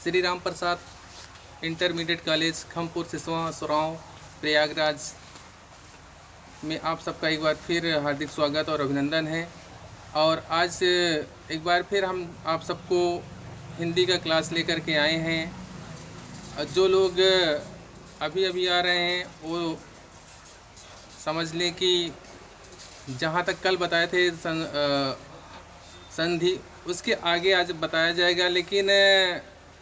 Shri Ram Prasad intermediate college खमपुर Siswa सुराव Prayagraj में आप सबका एक बार फिर हार्दिक स्वागत और अभिनंदन है। और आज एक बार फिर हम आप सबको हिंदी का क्लास लेकर के आए हैं। जो लोग अभी अभी आ रहे हैं वो समझ लें कि जहाँ तक कल बताए थे संधि, उसके आगे आज बताया जाएगा। लेकिन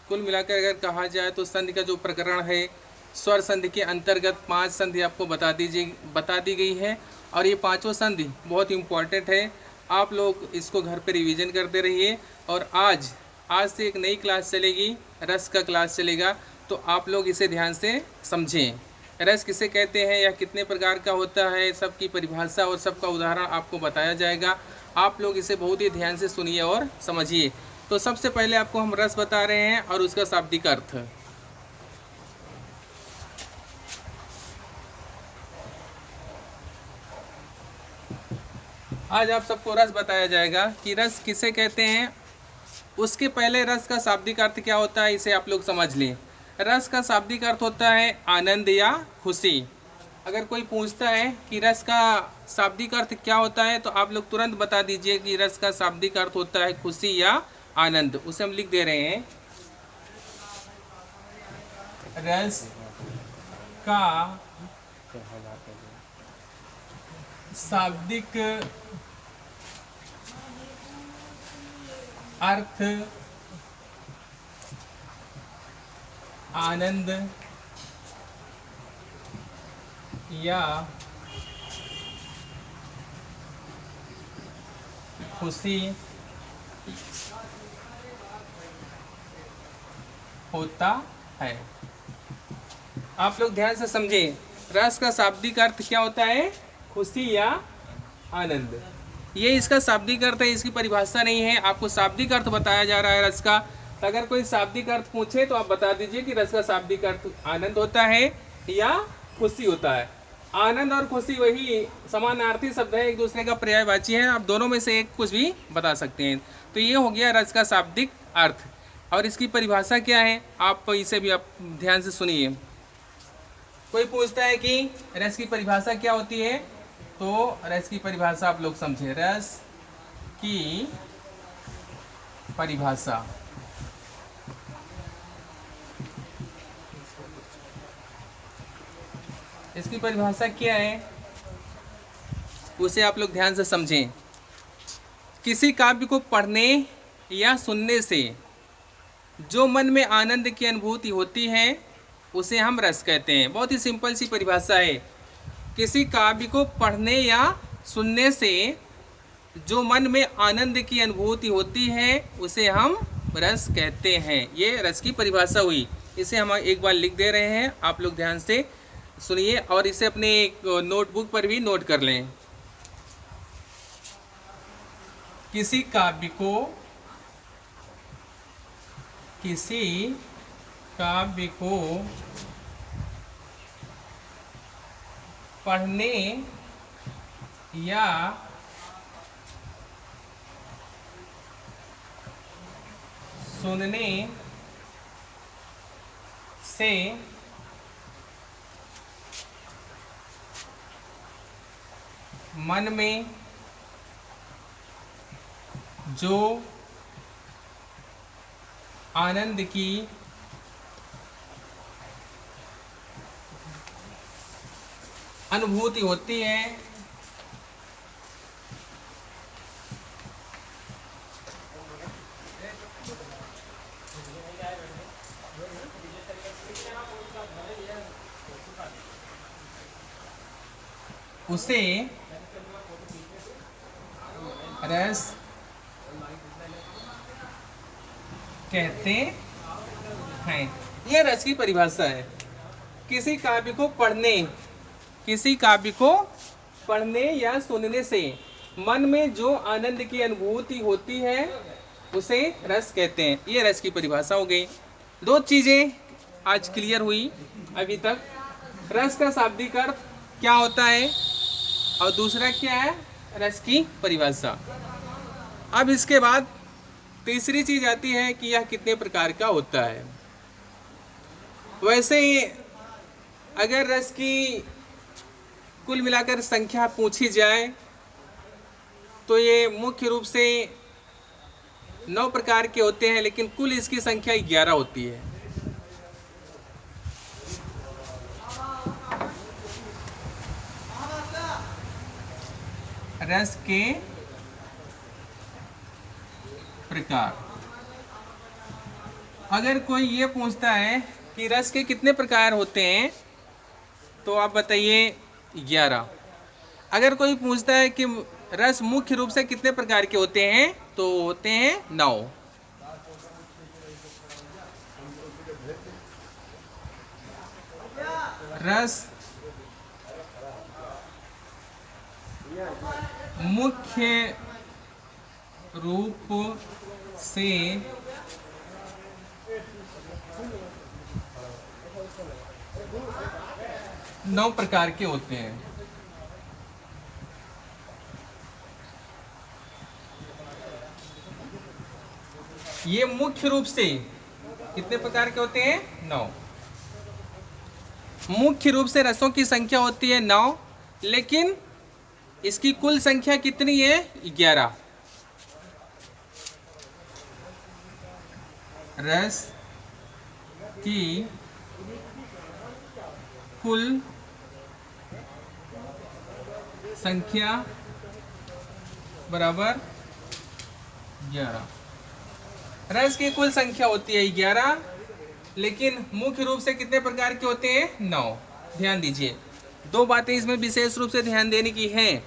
कुल मिलाकर अगर कहा जाए तो संधि का जो प्रकरण है, स्वर संधि के अंतर्गत 5 संधि आपको बता दी गई है। और ये 5वां संधि बहुत इम्पॉर्टेंट है। आप लोग इसको घर पे रिवीजन करते रहिए। और आज से एक नई क्लास चलेगी, रस का क्लास चलेगा, तो आप लोग इसे ध्यान से समझें। रस किसे कहते हैं या कितने प्रकार का होता है, सबकी परिभाषा और सबका उदाहरण आपको बताया जाएगा। आप लोग इसे बहुत ही ध्यान से सुनिए और समझिए। तो सबसे पहले आपको हम रस बता रहे हैं और उसका शाब्दिक अर्थ। आज आप सबको रस बताया जाएगा कि रस किसे कहते हैं। उसके पहले रस का शाब्दिक अर्थ क्या होता है, इसे आप लोग समझ लें। रस का शाब्दिक अर्थ होता है आनंद या खुशी। अगर कोई पूछता है कि रस का शाब्दिक अर्थ क्या होता है, तो आप लोग तुरंत बता दीजिए कि रस का शाब्दिक अर्थ होता है खुशी या आनंद। उसे हम लिख दे रहे हैं, रस का शाब्दिक अर्थ आनंद या खुशी होता है। आप लोग ध्यान से समझें, रस का शाब्दिक अर्थ क्या होता है, खुशी या आनंद। ये इसका शाब्दिक अर्थ है, इसकी परिभाषा नहीं है, आपको शाब्दिक अर्थ बताया जा रहा है रस का। अगर कोई शाब्दिक अर्थ पूछे तो आप बता दीजिए कि रस का शाब्दिक अर्थ आनंद होता है या खुशी होता है। आनंद और खुशी वही समानार्थी शब्द है, एक दूसरे का पर्यायवाची है। आप दोनों में से एक कुछ भी बता सकते हैं। तो ये हो गया रस का शाब्दिक अर्थ। और इसकी परिभाषा क्या है, आप इसे भी आप ध्यान से सुनिए। कोई पूछता है कि रस की परिभाषा क्या होती है, तो रस की परिभाषा आप लोग समझे। रस की परिभाषा, इसकी परिभाषा क्या है उसे आप लोग ध्यान से समझें। किसी काव्य को पढ़ने या सुनने से जो मन में आनंद की अनुभूति होती है उसे हम रस कहते हैं। बहुत ही सिंपल सी परिभाषा है। किसी काव्य को पढ़ने या सुनने से जो मन में आनंद की अनुभूति होती है उसे हम रस कहते हैं। ये रस की परिभाषा हुई। इसे हम एक बार लिख दे रहे हैं, आप लोग ध्यान से सुनिए और इसे अपने नोटबुक पर भी नोट कर लें। किसी काव्य को पढ़ने या सुनने से मन में जो आनंद की अनुभूति होती है उसे रस कहते हैं। यह रस की परिभाषा है। किसी काव्य को पढ़ने या सुनने से मन में जो आनंद की अनुभूति होती है उसे रस कहते हैं। ये रस की परिभाषा हो गई। 2 चीज़ें आज क्लियर हुई अभी तक। रस का शाब्दिक अर्थ क्या होता है और दूसरा क्या है, रस की परिभाषा। अब इसके बाद तीसरी चीज आती है कि यह कितने प्रकार का होता है। वैसे ही अगर रस की कुल मिलाकर संख्या पूछी जाए तो ये मुख्य रूप से 9 प्रकार के होते हैं, लेकिन कुल इसकी संख्या 11 होती है। रस के प्रकार। अगर कोई ये पूछता है कि रस के कितने प्रकार होते हैं तो आप बताइए 11। अगर कोई पूछता है कि रस मुख्य रूप से कितने प्रकार के होते हैं तो होते हैं 9। रस मुख्य रूप से 9 प्रकार के होते हैं। ये मुख्य रूप से कितने प्रकार के होते हैं? 9। मुख्य रूप से रसों की संख्या होती है 9, लेकिन इसकी कुल संख्या कितनी है? 11। रस की कुल संख्या बराबर 11। रस की कुल संख्या होती है 11, लेकिन मुख्य रूप से कितने प्रकार के होते हैं? 9। ध्यान दीजिए, 2 बातें इसमें विशेष रूप से ध्यान देने की हैं।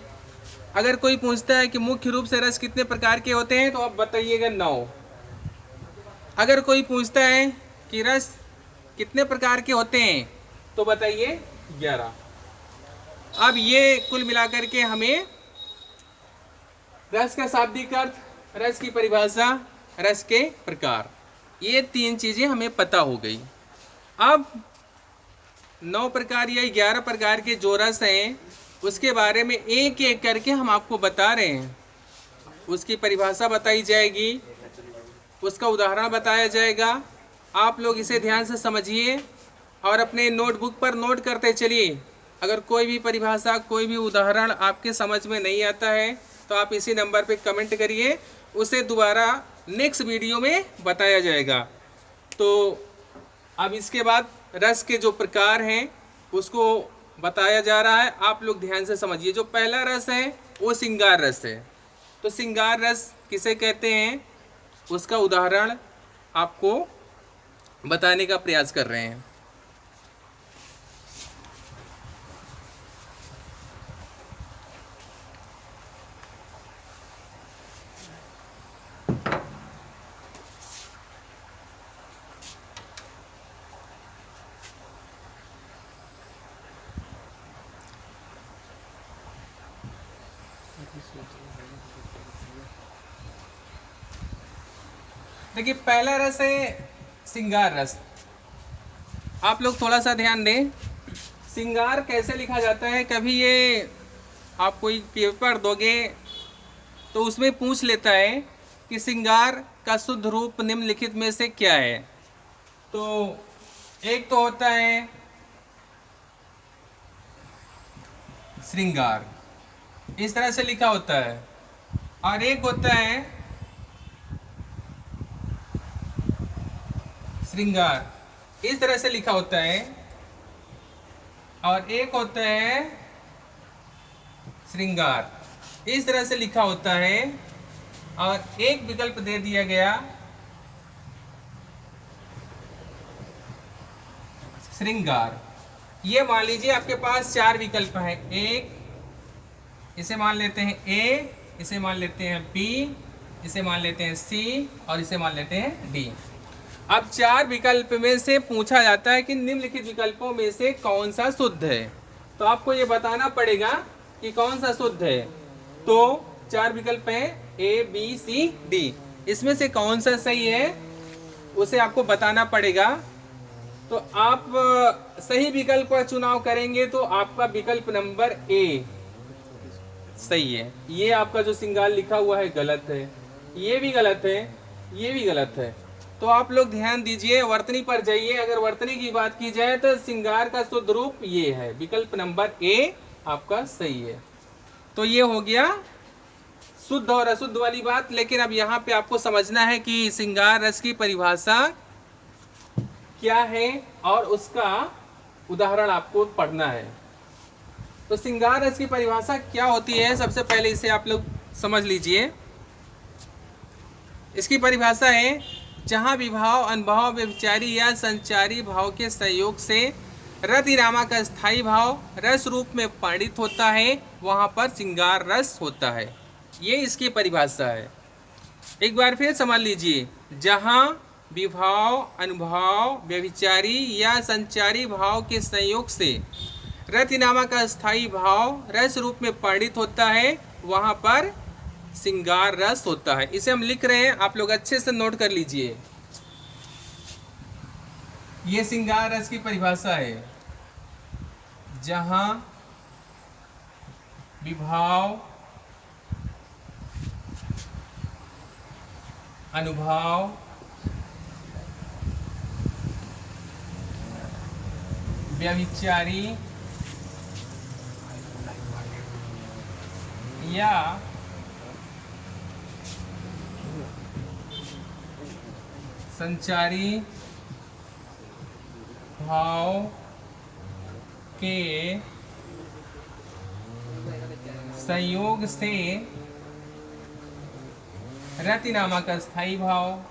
अगर कोई पूछता है कि मुख्य रूप से रस कितने प्रकार के होते हैं तो आप बताइएगा 9। अगर कोई पूछता है कि रस कितने प्रकार के होते हैं तो बताइए 11। अब ये कुल मिलाकर के हमें रस का शाब्दिक अर्थ, रस की परिभाषा, रस के प्रकार, ये 3 चीजें हमें पता हो गई। अब 9 प्रकार या 11 प्रकार के जो रस हैं उसके बारे में एक एक करके हम आपको बता रहे हैं। उसकी परिभाषा बताई जाएगी, उसका उदाहरण बताया जाएगा। आप लोग इसे ध्यान से समझिए और अपने नोटबुक पर नोट करते चलिए। अगर कोई भी परिभाषा, कोई भी उदाहरण आपके समझ में नहीं आता है तो आप इसी नंबर पे कमेंट करिए, उसे दोबारा नेक्स्ट वीडियो में बताया जाएगा। तो अब इसके बाद रस के जो प्रकार हैं उसको बताया जा रहा है, आप लोग ध्यान से समझिए। जो पहला रस है वो श्रृंगार रस है। तो श्रृंगार रस किसे कहते हैं उसका उदाहरण आपको बताने का प्रयास कर रहे हैं। देखिए, पहला रस है श्रृंगार रस। आप लोग थोड़ा सा ध्यान दें, श्रृंगार कैसे लिखा जाता है। कभी ये आप कोई पेपर दोगे तो उसमें पूछ लेता है कि श्रृंगार का शुद्ध रूप निम्नलिखित में से क्या है। तो एक तो होता है श्रृंगार, इस तरह से लिखा होता है, और एक होता है श्रृंगार, इस तरह से लिखा होता है, और एक होता है श्रृंगार, इस तरह से लिखा होता है, और एक विकल्प दे दिया गया श्रृंगार। ये मान लीजिए आपके पास 4 विकल्प हैं। एक, इसे मान लेते हैं ए, इसे मान लेते हैं बी, इसे मान लेते हैं सी, और इसे मान लेते हैं डी। अब 4 विकल्प में से पूछा जाता है कि निम्नलिखित विकल्पों में से कौन सा शुद्ध है। तो आपको ये बताना पड़ेगा कि कौन सा शुद्ध है। तो 4 विकल्प हैं ए बी सी डी, इसमें से कौन सा सही है उसे आपको बताना पड़ेगा। तो आप सही विकल्प का चुनाव करेंगे तो आपका विकल्प नंबर ए सही है। ये आपका जो श्रृंगार लिखा हुआ है गलत है, ये भी गलत है, ये भी गलत है। तो आप लोग ध्यान दीजिए, वर्तनी पर जाइए। अगर वर्तनी की बात की जाए तो श्रृंगार का शुद्ध रूप ये है, विकल्प नंबर ए आपका सही है। तो ये हो गया शुद्ध और अशुद्ध वाली बात। लेकिन अब यहाँ पे आपको समझना है कि श्रृंगार रस की परिभाषा क्या है और उसका उदाहरण आपको पढ़ना है। तो श्रृंगार रस की परिभाषा क्या होती है, सबसे पहले इसे आप लोग समझ लीजिए। इसकी परिभाषा है, जहाँ विभाव, अनुभव, व्यभिचारी या संचारी भाव के सहयोग से रति नामक स्थायी भाव रस रूप में परिणित होता है, वहाँ पर श्रृंगार रस होता है। ये इसकी परिभाषा है। एक बार फिर समझ लीजिए, जहाँ विभाव, अनुभव, व्यभिचारी या संचारी भाव के संयोग से रति नामक स्थायी भाव रस रूप में परिणित होता है, वहाँ पर श्रृंगार रस होता है। इसे हम लिख रहे हैं, आप लोग अच्छे से नोट कर लीजिए। ये श्रृंगार रस की परिभाषा है, जहां विभाव, अनुभव, व्यभिचारी या संचारी भाव के संयोग से रति नामक अस्थाई भाव,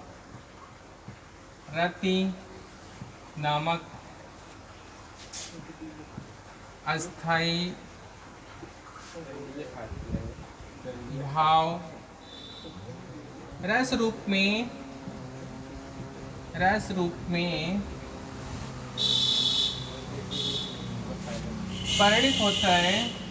रति नामक अस्थाई भाव रस रूप में परिणित होता है,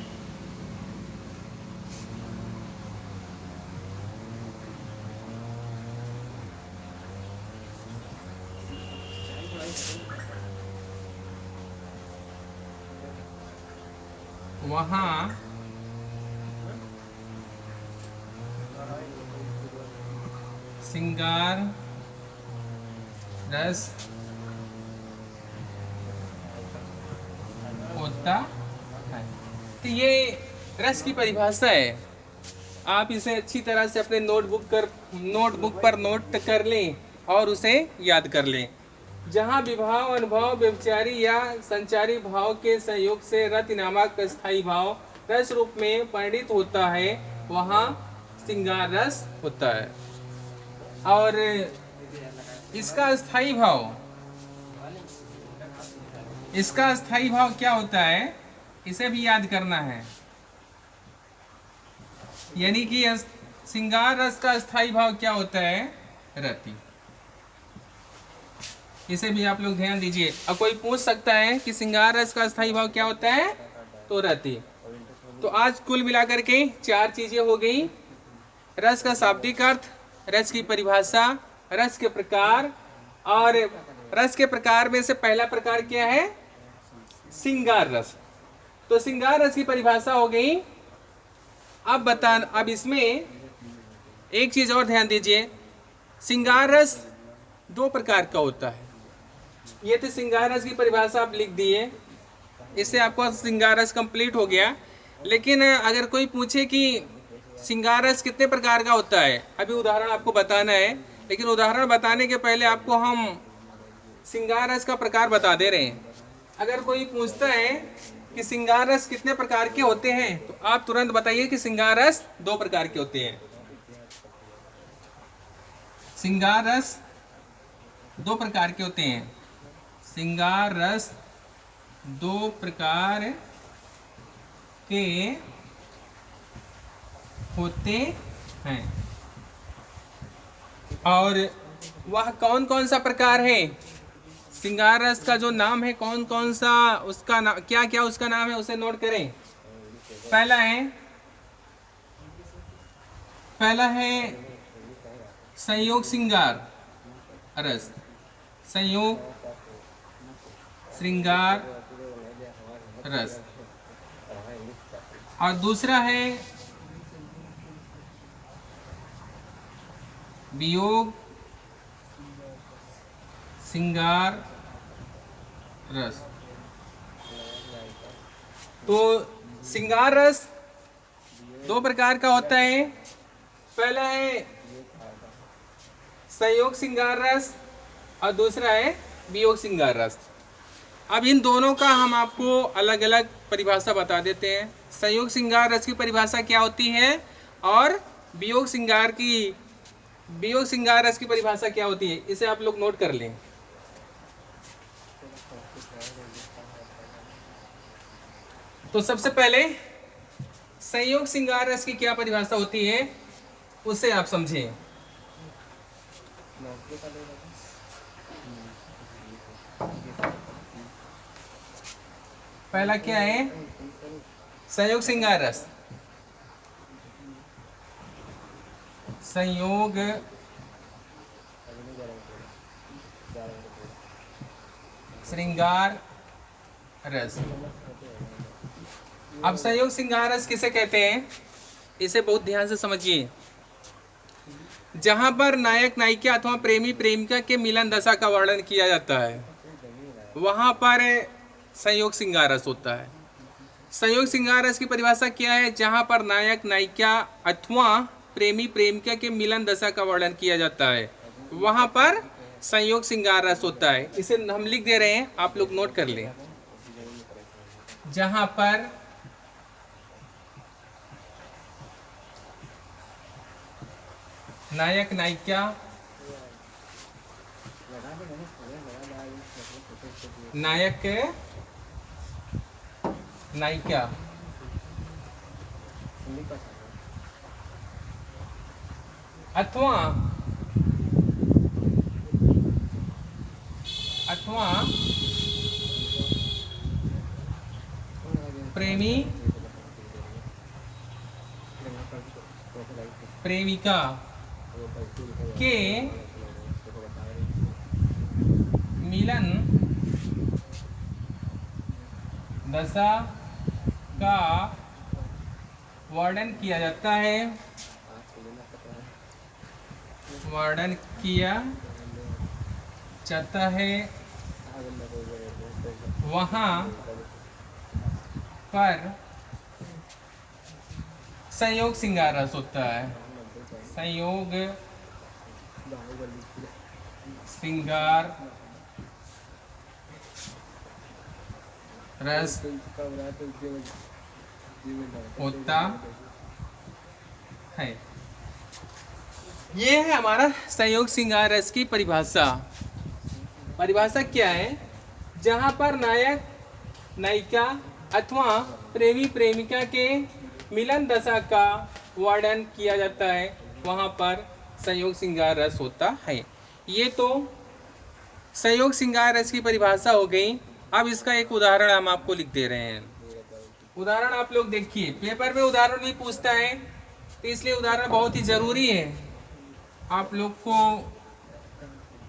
वहाँ श्रृंगार रस होता है। तो ये रस की परिभाषा है। आप इसे अच्छी तरह से अपने नोटबुक पर नोट कर लें और उसे याद कर लें। जहाँ विभाव, अनुभव, व्यभिचारी या संचारी भाव के संयोग से रति नामक स्थायी भाव रस रूप में परिणित होता है, वहाँ श्रृंगार रस होता है। और इसका स्थायी भाव क्या होता है, इसे भी याद करना है। यानी कि श्रृंगार रस का स्थायी भाव क्या होता है, रति। इसे भी आप लोग ध्यान दीजिए। अब कोई पूछ सकता है कि श्रृंगार रस का स्थायी भाव क्या होता है, तो रति। तो आज कुल मिलाकर के 4 चीजें हो गई। रस का शाब्दिक अर्थ, रस की परिभाषा, रस के प्रकार, और रस के प्रकार में से पहला प्रकार क्या है, श्रृंगार रस। तो श्रृंगार रस की परिभाषा हो गई। अब इसमें एक चीज और ध्यान दीजिए, श्रृंगार रस 2 प्रकार का होता है। ये तो श्रृंगार रस की परिभाषा आप लिख दिए, इससे आपका श्रृंगार रस कंप्लीट हो गया। लेकिन अगर कोई पूछे कि श्रृंगार रस कितने प्रकार का होता है, अभी उदाहरण आपको बताना है। लेकिन उदाहरण बताने के पहले आपको हम श्रृंगार रस का प्रकार बता दे रहे हैं। अगर कोई पूछता है कि श्रृंगार रस कितने प्रकार के होते हैं, तो आप तुरंत बताइए कि श्रृंगार रस 2 प्रकार के होते हैं। श्रृंगार रस 2 प्रकार के होते हैं। श्रृंगार रस 2 प्रकार के होते हैं। और वह कौन कौन सा प्रकार है, श्रृंगार रस का जो नाम है, कौन कौन सा उसका नाम, क्या क्या उसका नाम है, उसे नोट करें। पहला है संयोग श्रृंगार रस, संयोग श्रृंगार रस। और दूसरा है वियोग श्रृंगार रस। तो श्रृंगार रस दो प्रकार का होता है। पहला है संयोग श्रृंगार रस और दूसरा है वियोग श्रृंगार रस। अब इन दोनों का हम आपको अलग अलग परिभाषा बता देते हैं। संयोग श्रृंगार रस की परिभाषा क्या होती है और वियोग श्रृंगार रस की परिभाषा क्या होती है, इसे आप लोग नोट कर लें। तो सबसे पहले संयोग श्रृंगार रस की क्या परिभाषा होती है उसे आप समझें। पहला क्या है संयोग श्रृंगार रस। संयोग श्रृंगार रस। अब संयोग श्रृंगार रस किसे कहते हैं, इसे बहुत ध्यान से समझिए। जहां पर नायक नायिका अथवा प्रेमी प्रेमिका के मिलन दशा का वर्णन किया जाता है वहां पर संयोग श्रृंगार रस होता है। संयोग श्रृंगार रस की परिभाषा क्या है, जहां पर नायक नायिका अथवा प्रेमी प्रेमिका के मिलन दशा का वर्णन किया जाता है वहां पर संयोग श्रृंगार रस होता है। इसे हम लिख दे रहे हैं, आप लोग नोट कर लें। जहां पर नायक नायिका अथवा प्रेमी प्रेमिका के मिलन दशा का वर्णन किया जाता है, वहाँ पर संयोग श्रृंगार रस होता है। संयोग श्रृंगार रस होता है। ये है हमारा संयोग श्रृंगार रस की परिभाषा। परिभाषा क्या है, जहां पर नायक नायिका अथवा प्रेमी प्रेमिका के मिलन दशा का वर्णन किया जाता है वहां पर संयोग श्रृंगार रस होता है। ये तो संयोग श्रृंगार रस की परिभाषा हो गई। अब इसका एक उदाहरण हम आपको लिख दे रहे हैं। उदाहरण आप लोग देखिए, पेपर में उदाहरण भी पूछता है तो इसलिए उदाहरण बहुत ही जरूरी है। आप लोग को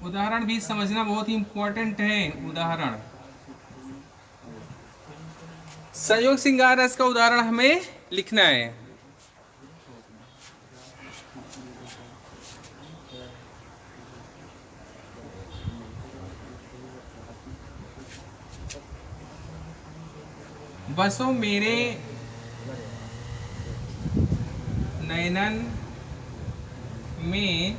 उदाहरण भी समझना बहुत ही इम्पोर्टेंट है। उदाहरण संयोग श्रृंगार रस का उदाहरण हमें लिखना है। बसो मेरे नयनन में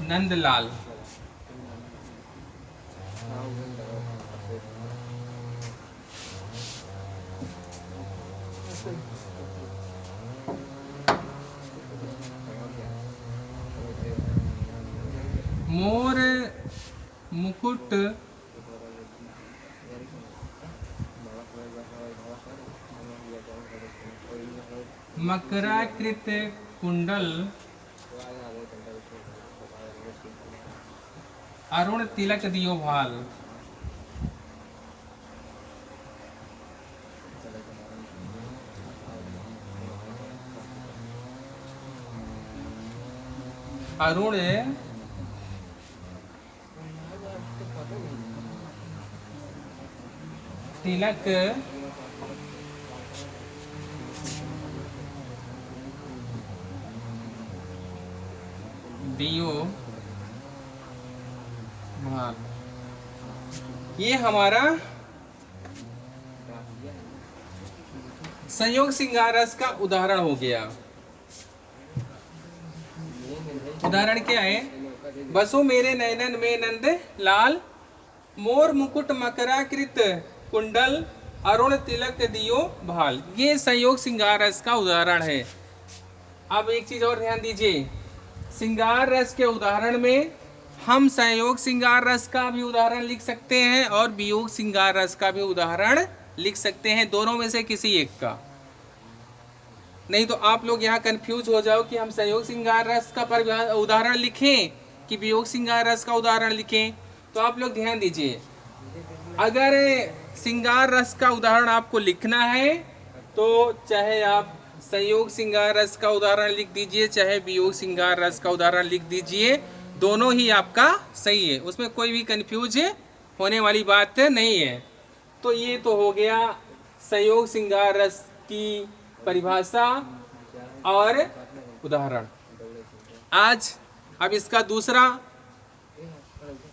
नंदलाल। मोर मुकुट मकराकृत कुंडल अरुण तिलक दियो भाल। अरुण तिलक वियोग भाल, ये हमारा संयोग श्रृंगार रस का उदाहरण हो गया। उदाहरण क्या है? बसो मेरे नयनन में नंद लाल, मोर मुकुट मकराकृत कुंडल, अरुण तिलक दियो भाल। ये संयोग श्रृंगार रस का उदाहरण है। अब एक चीज और ध्यान दीजिए, श्रृंगार रस के उदाहरण में हम संयोग श्रृंगार रस का भी उदाहरण लिख सकते हैं और वियोग श्रृंगार रस का भी उदाहरण लिख सकते हैं, दोनों में से किसी एक का। नहीं तो आप लोग यहाँ कंफ्यूज हो जाओ कि हम संयोग श्रृंगार रस का उदाहरण लिखें कि वियोग श्रृंगार रस का उदाहरण लिखें। तो आप लोग ध्यान दीजिए, अगर श्रृंगार रस का उदाहरण आपको लिखना है तो चाहे आप संयोग श्रृंगार रस का उदाहरण लिख दीजिए, चाहे वियोग श्रृंगार रस का उदाहरण लिख दीजिए, दोनों ही आपका सही है, उसमें कोई भी कंफ्यूज होने वाली बात नहीं है। तो ये तो हो गया संयोग श्रृंगार रस की परिभाषा और उदाहरण। आज अब इसका दूसरा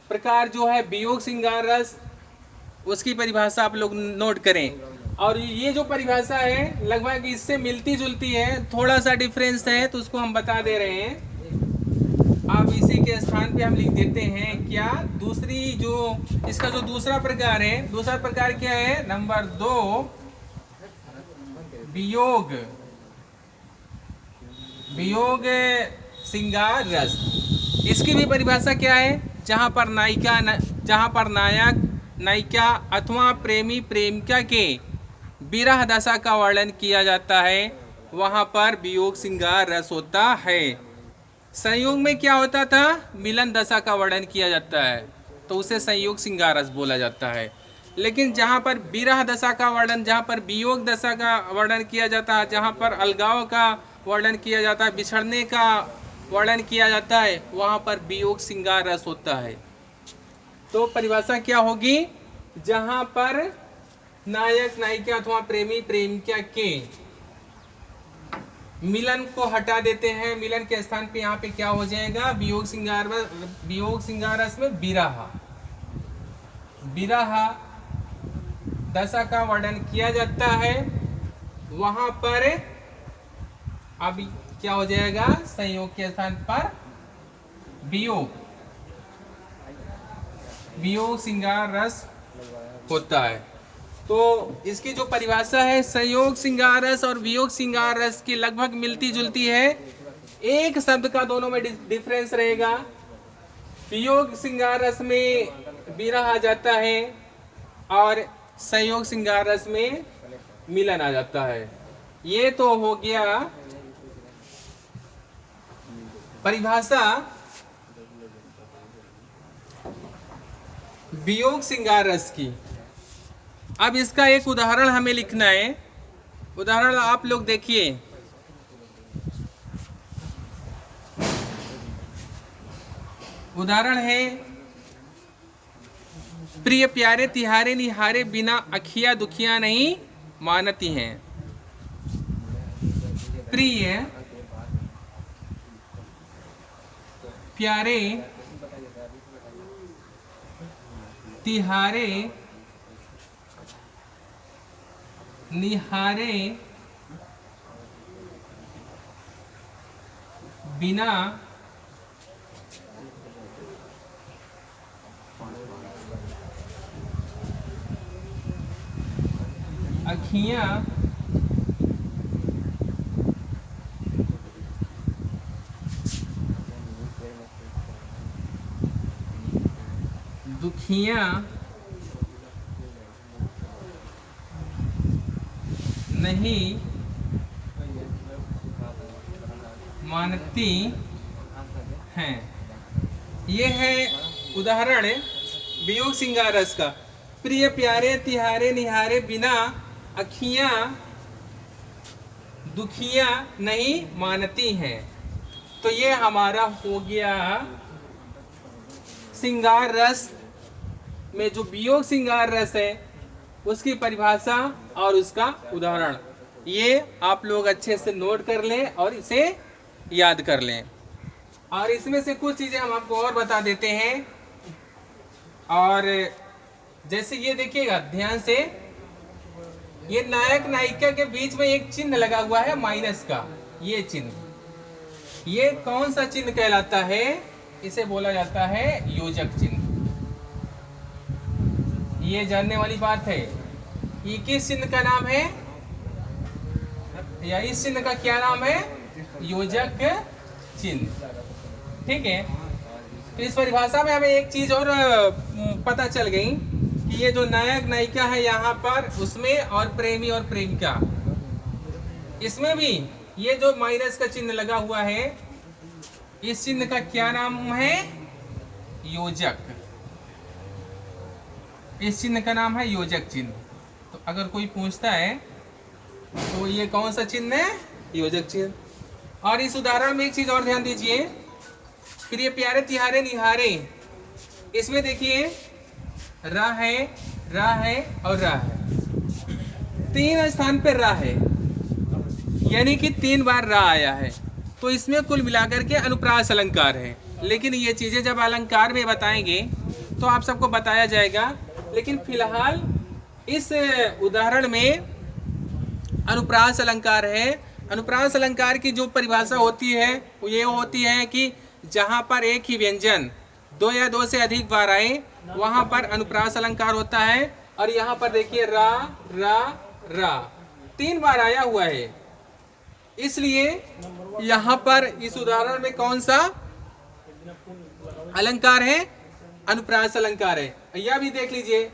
प्रकार जो है वियोग श्रृंगार रस, उसकी परिभाषा आप लोग नोट करें। और ये जो परिभाषा है लगभग इससे मिलती जुलती है, थोड़ा सा डिफरेंस है तो उसको हम बता दे रहे हैं। अब इसी के स्थान पे हम लिख देते हैं क्या, दूसरी जो इसका जो दूसरा प्रकार है, दूसरा प्रकार क्या है? नंबर 2 वियोग श्रृंगार रस। इसकी भी परिभाषा क्या है? जहाँ पर नायक नायिका अथवा प्रेमी प्रेमिका के विरह दशा का वर्णन किया जाता है, वहाँ पर वियोग श्रृंगार रस होता है। संयोग में क्या होता था? मिलन दशा का वर्णन किया जाता है, तो उसे संयोग श्रृंगार रस बोला जाता है। लेकिन जहाँ पर विरह दशा का वर्णन, जहाँ पर वियोग दशा का वर्णन किया जाता है, जहाँ पर अलगाव का वर्णन किया जाता है, बिछड़ने का वर्णन किया जाता है, वहाँ पर वियोग श्रृंगार रस होता है। तो परिभाषा क्या होगी? जहाँ पर नायक नायिका अथवा प्रेमी प्रेमिका के मिलन को हटा देते हैं, मिलन के स्थान पे यहाँ पे क्या हो जाएगा? वियोग श्रृंगार रस में विरह दशा का वर्णन किया जाता है, वहां पर अब क्या हो जाएगा? संयोग के स्थान पर वियोग श्रृंगार रस होता है। तो इसकी जो परिभाषा है संयोग श्रृंगार रस और वियोग श्रृंगार रस की लगभग मिलती जुलती है, एक शब्द का दोनों में डिफरेंस रहेगा। वियोग श्रृंगार रस में विरह आ जाता है और संयोग श्रृंगार रस में मिलन आ जाता है। ये तो हो गया परिभाषा वियोग श्रृंगार रस की। अब इसका एक उदाहरण हमें लिखना है। उदाहरण आप लोग देखिए, उदाहरण है प्रिय प्यारे तिहारे निहारे बिना अखिया दुखिया नहीं मानती हैं। प्रिय प्यारे तिहारे निहारे बिना अखियां दुखियां नहीं मानती हैं। ये है उदाहरण वियोग श्रृंगार रस का। प्रिय प्यारे तिहारे निहारे बिना अखियां दुखियां नहीं मानती हैं। तो ये हमारा हो गया श्रृंगार रस में जो वियोग श्रृंगार रस है उसकी परिभाषा और उसका उदाहरण। ये आप लोग अच्छे से नोट कर लें और इसे याद कर लें। और इसमें से कुछ चीजें हम आपको और बता देते हैं। और जैसे ये देखिएगा ध्यान से, ये नायक नायिका के बीच में एक चिन्ह लगा हुआ है माइनस का। ये चिन्ह, ये कौन सा चिन्ह कहलाता है? इसे बोला जाता है योजक चिन्ह। ये जानने वाली बात है। ये किस चिन्ह का नाम है, या इस चिन्ह का क्या नाम है? योजक चिन्ह। ठीक है, तो इस परिभाषा में हमें एक चीज और पता चल गई कि ये जो नायक नायिका है यहाँ पर, उसमें और प्रेमी और प्रेमिका, इसमें भी ये जो माइनस का चिन्ह लगा हुआ है, इस चिन्ह का क्या नाम है? योजक। इस चिन्ह का नाम है योजक चिन्ह। तो अगर कोई पूछता है तो ये कौन सा चिन्ह है? योजक चिन्ह। और इस उदाहरण में एक चीज और ध्यान दीजिए, प्रिय प्यारे तिहारे निहारे, इसमें देखिए रा है, रा है और रा है। 3 स्थान पे रा है, यानी कि 3 बार रा आया है। तो इसमें कुल मिलाकर के अनुप्रास अलंकार है। लेकिन ये चीजें जब अलंकार में बताएंगे तो आप सबको बताया जाएगा। लेकिन फिलहाल इस उदाहरण में अनुप्रास अलंकार है। अनुप्रास अलंकार की जो परिभाषा होती है वो ये होती है कि जहाँ पर एक ही व्यंजन 2 या 2 से अधिक बार आए, वहाँ पर अनुप्रास अलंकार होता है। और यहाँ पर देखिए रा रा रा 3 बार आया हुआ है, इसलिए यहाँ पर इस उदाहरण में कौन सा अलंकार है? अनुप्रास अलंकार है। यह भी देख लीजिए,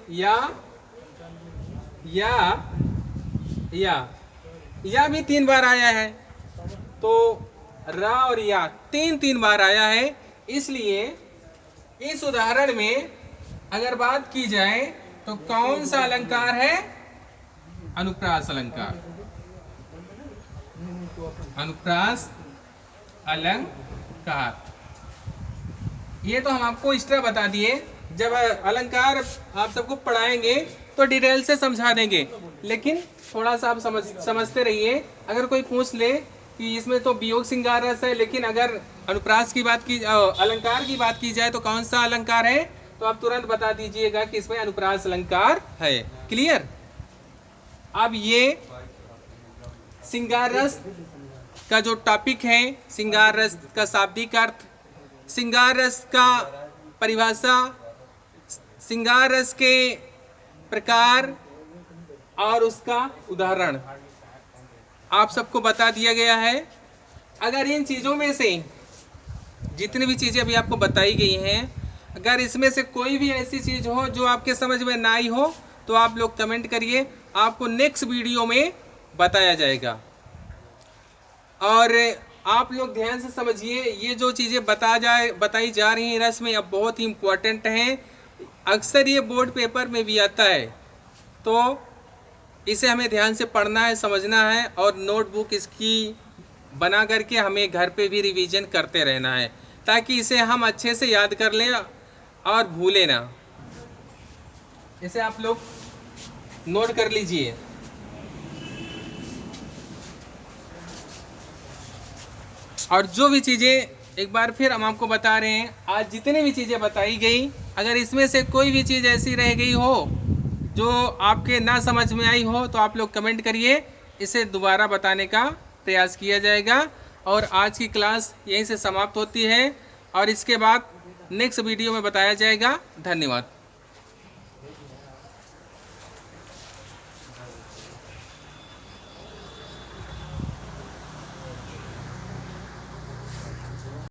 या भी 3 बार आया है। तो रा और या 3 बार आया है, इसलिए इस उदाहरण में अगर बात की जाए तो कौन सा अलंकार है? अनुप्रास अलंकार। अनुप्रास अलंकार। ये तो हम आपको एक्स्ट्रा बता दिए। जब अलंकार आप सबको पढ़ाएंगे तो डिटेल से समझा देंगे, लेकिन थोड़ा सा आप समझते रहिए। अगर कोई पूछ ले कि इसमें तो वियोग श्रृंगार रस है, लेकिन अगर अनुप्रास की बात की, अलंकार की बात की जाए तो कौन सा अलंकार है, तो आप तुरंत बता दीजिएगा कि इसमें अनुप्रास अलंकार है। क्लियर? अब ये श्रृंगार रस का जो टॉपिक है, श्रृंगार रस का शाब्दिक अर्थ, श्रृंगार रस का परिभाषा, श्रृंगार रस के प्रकार और उसका उदाहरण आप सबको बता दिया गया है। अगर इन चीज़ों में से जितनी भी चीज़ें अभी आपको बताई गई हैं, अगर इसमें से कोई भी ऐसी चीज़ हो जो आपके समझ में ना आई हो तो आप लोग कमेंट करिए, आपको नेक्स्ट वीडियो में बताया जाएगा। और आप लोग ध्यान से समझिए, ये जो चीज़ें बताई जा रही हैं रस में, अब बहुत ही इम्पोर्टेंट हैं। अक्सर ये बोर्ड पेपर में भी आता है, तो इसे हमें ध्यान से पढ़ना है, समझना है, और नोटबुक इसकी बना करके हमें घर पे भी रिवीजन करते रहना है, ताकि इसे हम अच्छे से याद कर लें और भूलें ना। इसे आप लोग नोट कर लीजिए। और जो भी चीज़ें एक बार फिर हम आपको बता रहे हैं, आज जितनी भी चीज़ें बताई गई, अगर इसमें से कोई भी चीज़ ऐसी रह गई हो जो आपके ना समझ में आई हो तो आप लोग कमेंट करिए, इसे दोबारा बताने का प्रयास किया जाएगा। और आज की क्लास यहीं से समाप्त होती है और इसके बाद नेक्स्ट वीडियो में बताया जाएगा। धन्यवाद।